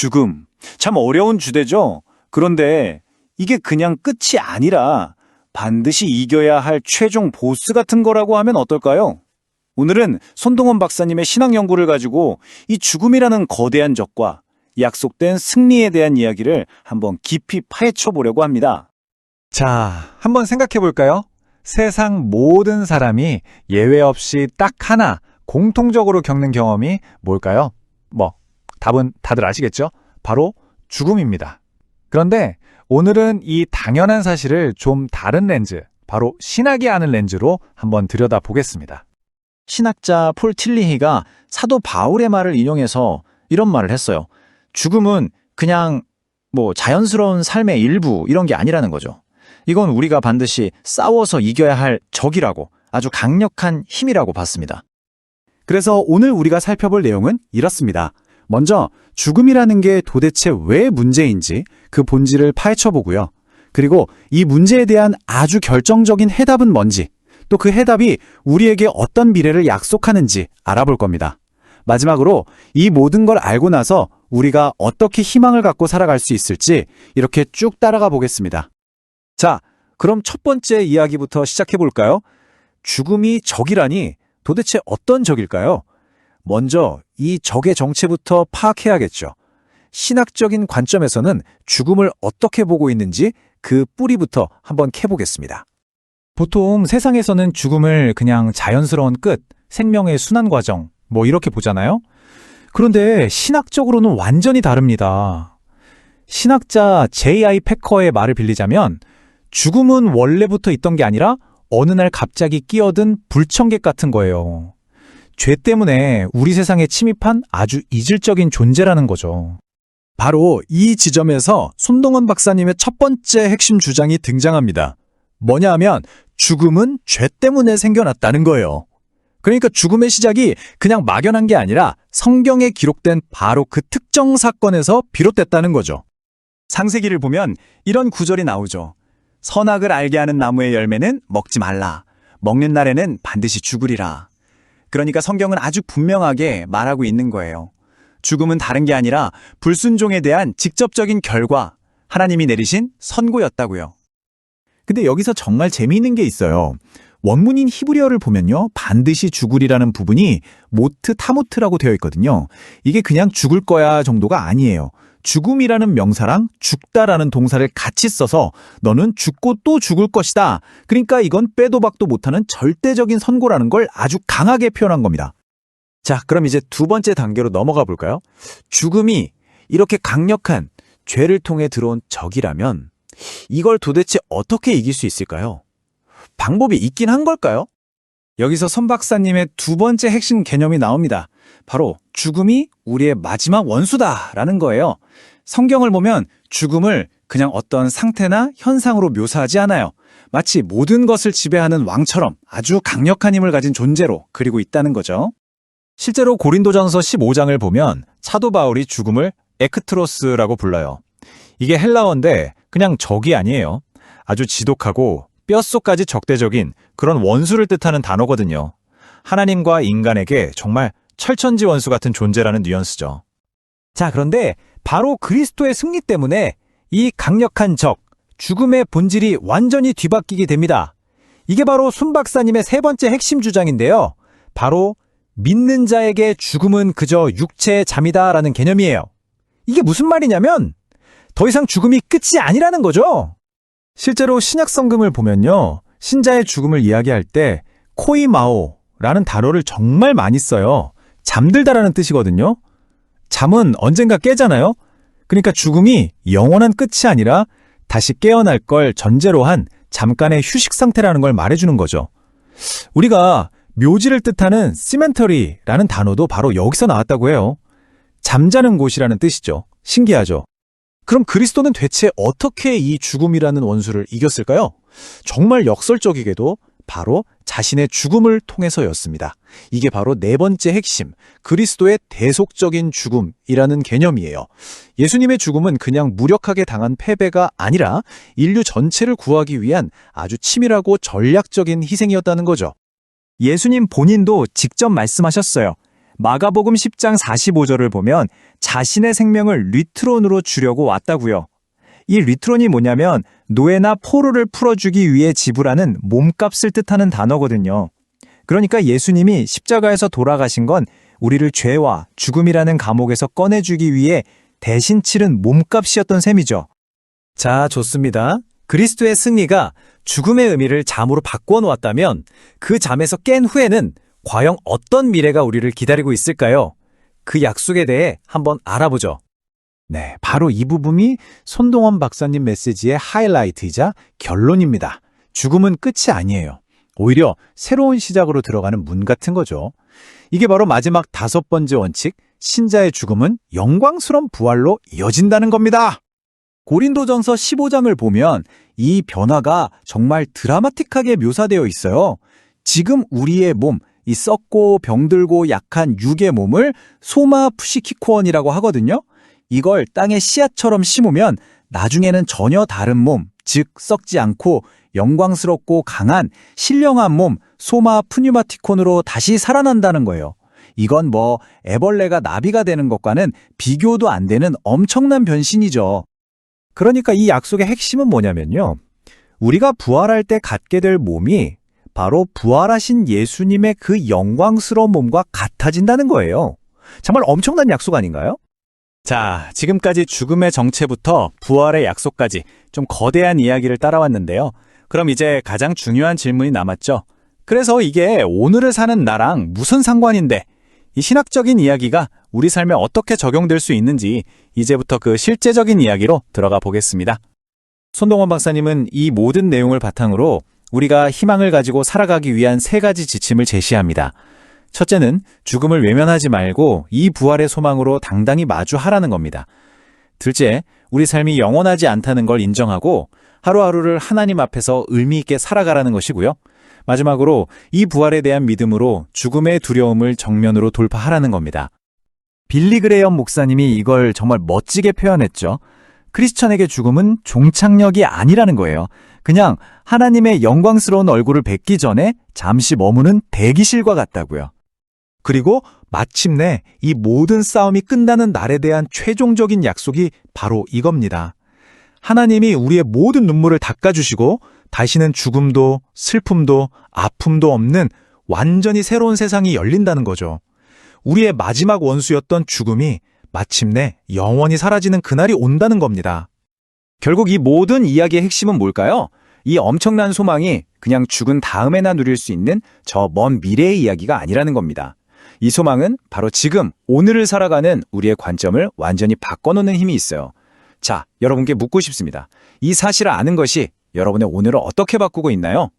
죽음. 참 어려운 주제죠? 그런데 이게 그냥 끝이 아니라 반드시 이겨야 할 최종 보스 같은 거라고 하면 어떨까요? 오늘은 손동원 박사님의 신학 연구를 가지고 이 죽음이라는 거대한 적과 약속된 승리에 대한 이야기를 한번 깊이 파헤쳐 보려고 합니다. 자, 한번 생각해 볼까요? 세상 모든 사람이 예외 없이 딱 하나 공통적으로 겪는 경험이 뭘까요? 답은 다들 아시겠죠? 바로 죽음입니다. 그런데 오늘은 이 당연한 사실을 좀 다른 렌즈, 바로 신학이 아는 렌즈로 한번 들여다보겠습니다. 신학자 폴 틸리히가 사도 바울의 말을 인용해서 이런 말을 했어요. 죽음은 그냥 자연스러운 삶의 일부 이런 게 아니라는 거죠. 이건 우리가 반드시 싸워서 이겨야 할 적이라고, 아주 강력한 힘이라고 봤습니다. 그래서 오늘 우리가 살펴볼 내용은 이렇습니다. 먼저 죽음이라는 게 도대체 왜 문제인지 그 본질을 파헤쳐 보고요. 그리고 이 문제에 대한 아주 결정적인 해답은 뭔지, 또 그 해답이 우리에게 어떤 미래를 약속하는지 알아볼 겁니다. 마지막으로 이 모든 걸 알고 나서 우리가 어떻게 희망을 갖고 살아갈 수 있을지 이렇게 쭉 따라가 보겠습니다. 자, 그럼 첫 번째 이야기부터 시작해 볼까요? 죽음이 적이라니 도대체 어떤 적일까요? 먼저 이 적의 정체부터 파악해야겠죠. 신학적인 관점에서는 죽음을 어떻게 보고 있는지 그 뿌리부터 한번 캐보겠습니다. 보통 세상에서는 죽음을 그냥 자연스러운 끝, 생명의 순환 과정, 이렇게 보잖아요. 그런데 신학적으로는 완전히 다릅니다. 신학자 J.I. 패커의 말을 빌리자면 죽음은 원래부터 있던 게 아니라 어느 날 갑자기 끼어든 불청객 같은 거예요. 죄 때문에 우리 세상에 침입한 아주 이질적인 존재라는 거죠. 바로 이 지점에서 손동원 박사님의 첫 번째 핵심 주장이 등장합니다. 뭐냐 하면 죽음은 죄 때문에 생겨났다는 거예요. 그러니까 죽음의 시작이 그냥 막연한 게 아니라 성경에 기록된 바로 그 특정 사건에서 비롯됐다는 거죠. 창세기를 보면 이런 구절이 나오죠. 선악을 알게 하는 나무의 열매는 먹지 말라. 먹는 날에는 반드시 죽으리라. 그러니까 성경은 아주 분명하게 말하고 있는 거예요. 죽음은 다른 게 아니라 불순종에 대한 직접적인 결과, 하나님이 내리신 선고였다고요. 근데 여기서 정말 재미있는 게 있어요. 원문인 히브리어를 보면요, 반드시 죽으리라는 부분이 모트 타모트라고 되어 있거든요. 이게 그냥 죽을 거야 정도가 아니에요. 죽음이라는 명사랑 죽다라는 동사를 같이 써서 너는 죽고 또 죽을 것이다. 그러니까 이건 빼도 박도 못하는 절대적인 선고라는 걸 아주 강하게 표현한 겁니다. 자, 그럼 이제 두 번째 단계로 넘어가 볼까요? 죽음이 이렇게 강력한 죄를 통해 들어온 적이라면 이걸 도대체 어떻게 이길 수 있을까요? 방법이 있긴 한 걸까요? 여기서 손 박사님의 두 번째 핵심 개념이 나옵니다. 바로 죽음이 우리의 마지막 원수다라는 거예요. 성경을 보면 죽음을 그냥 어떤 상태나 현상으로 묘사하지 않아요. 마치 모든 것을 지배하는 왕처럼 아주 강력한 힘을 가진 존재로 그리고 있다는 거죠. 실제로 고린도전서 15장을 보면 사도 바울이 죽음을 에크트로스라고 불러요. 이게 헬라어인데 그냥 적이 아니에요. 아주 지독하고 뼛속까지 적대적인 그런 원수를 뜻하는 단어거든요. 하나님과 인간에게 정말 철천지 원수 같은 존재라는 뉘앙스죠. 자, 그런데 바로 그리스도의 승리 때문에 이 강력한 적, 죽음의 본질이 완전히 뒤바뀌게 됩니다. 이게 바로 손 박사님의 세 번째 핵심 주장인데요. 바로 믿는 자에게 죽음은 그저 육체의 잠이다라는 개념이에요. 이게 무슨 말이냐면 더 이상 죽음이 끝이 아니라는 거죠. 실제로 신약 성경을 보면요, 신자의 죽음을 이야기할 때 코이마오라는 단어를 정말 많이 써요. 잠들다라는 뜻이거든요. 잠은 언젠가 깨잖아요. 그러니까 죽음이 영원한 끝이 아니라 다시 깨어날 걸 전제로 한 잠깐의 휴식 상태라는 걸 말해주는 거죠. 우리가 묘지를 뜻하는 시멘터리라는 단어도 바로 여기서 나왔다고 해요. 잠자는 곳이라는 뜻이죠. 신기하죠? 그럼 그리스도는 대체 어떻게 이 죽음이라는 원수를 이겼을까요? 정말 역설적이게도 바로 자신의 죽음을 통해서였습니다. 이게 바로 네 번째 핵심, 그리스도의 대속적인 죽음이라는 개념이에요. 예수님의 죽음은 그냥 무력하게 당한 패배가 아니라 인류 전체를 구하기 위한 아주 치밀하고 전략적인 희생이었다는 거죠. 예수님 본인도 직접 말씀하셨어요. 마가복음 10장 45절을 보면 자신의 생명을 리트론으로 주려고 왔다고요. 이 리트론이 뭐냐면 노예나 포로를 풀어주기 위해 지불하는 몸값을 뜻하는 단어거든요. 그러니까 예수님이 십자가에서 돌아가신 건 우리를 죄와 죽음이라는 감옥에서 꺼내주기 위해 대신 치른 몸값이었던 셈이죠. 자, 좋습니다. 그리스도의 승리가 죽음의 의미를 잠으로 바꾸어 놓았다면 그 잠에서 깬 후에는 과연 어떤 미래가 우리를 기다리고 있을까요? 그 약속에 대해 한번 알아보죠. 네, 바로 이 부분이 손동원 박사님 메시지의 하이라이트이자 결론입니다. 죽음은 끝이 아니에요. 오히려 새로운 시작으로 들어가는 문 같은 거죠. 이게 바로 마지막 5번째 원칙, 신자의 죽음은 영광스러운 부활로 이어진다는 겁니다. 고린도전서 15장을 보면 이 변화가 정말 드라마틱하게 묘사되어 있어요. 지금 우리의 몸, 이 썩고 병들고 약한 육의 몸을 소마 푸시키코원이라고 하거든요. 이걸 땅에 씨앗처럼 심으면 나중에는 전혀 다른 몸, 즉 썩지 않고 영광스럽고 강한 신령한 몸, 소마 푸뉴마티콘으로 다시 살아난다는 거예요. 이건 뭐 애벌레가 나비가 되는 것과는 비교도 안 되는 엄청난 변신이죠. 그러니까 이 약속의 핵심은 뭐냐면요. 우리가 부활할 때 갖게 될 몸이 바로 부활하신 예수님의 그 영광스러운 몸과 같아진다는 거예요. 정말 엄청난 약속 아닌가요? 자, 지금까지 죽음의 정체부터 부활의 약속까지 좀 거대한 이야기를 따라왔는데요. 그럼 이제 가장 중요한 질문이 남았죠. 그래서 이게 오늘을 사는 나랑 무슨 상관인데 이 신학적인 이야기가 우리 삶에 어떻게 적용될 수 있는지 이제부터 그 실제적인 이야기로 들어가 보겠습니다. 손동원 박사님은 이 모든 내용을 바탕으로 우리가 희망을 가지고 살아가기 위한 3가지 지침을 제시합니다. 첫째는 죽음을 외면하지 말고 이 부활의 소망으로 당당히 마주하라는 겁니다. 둘째, 우리 삶이 영원하지 않다는 걸 인정하고 하루하루를 하나님 앞에서 의미 있게 살아가라는 것이고요. 마지막으로 이 부활에 대한 믿음으로 죽음의 두려움을 정면으로 돌파하라는 겁니다. 빌리 그레이엄 목사님이 이걸 정말 멋지게 표현했죠. 크리스천에게 죽음은 종착역이 아니라는 거예요. 그냥 하나님의 영광스러운 얼굴을 뵙기 전에 잠시 머무는 대기실과 같다고요. 그리고 마침내 이 모든 싸움이 끝나는 날에 대한 최종적인 약속이 바로 이겁니다. 하나님이 우리의 모든 눈물을 닦아주시고 다시는 죽음도 슬픔도 아픔도 없는 완전히 새로운 세상이 열린다는 거죠. 우리의 마지막 원수였던 죽음이 마침내 영원히 사라지는 그날이 온다는 겁니다. 결국 이 모든 이야기의 핵심은 뭘까요? 이 엄청난 소망이 그냥 죽은 다음에나 누릴 수 있는 저 먼 미래의 이야기가 아니라는 겁니다. 이 소망은 바로 지금, 오늘을 살아가는 우리의 관점을 완전히 바꿔놓는 힘이 있어요. 자, 여러분께 묻고 싶습니다. 이 사실을 아는 것이 여러분의 오늘을 어떻게 바꾸고 있나요?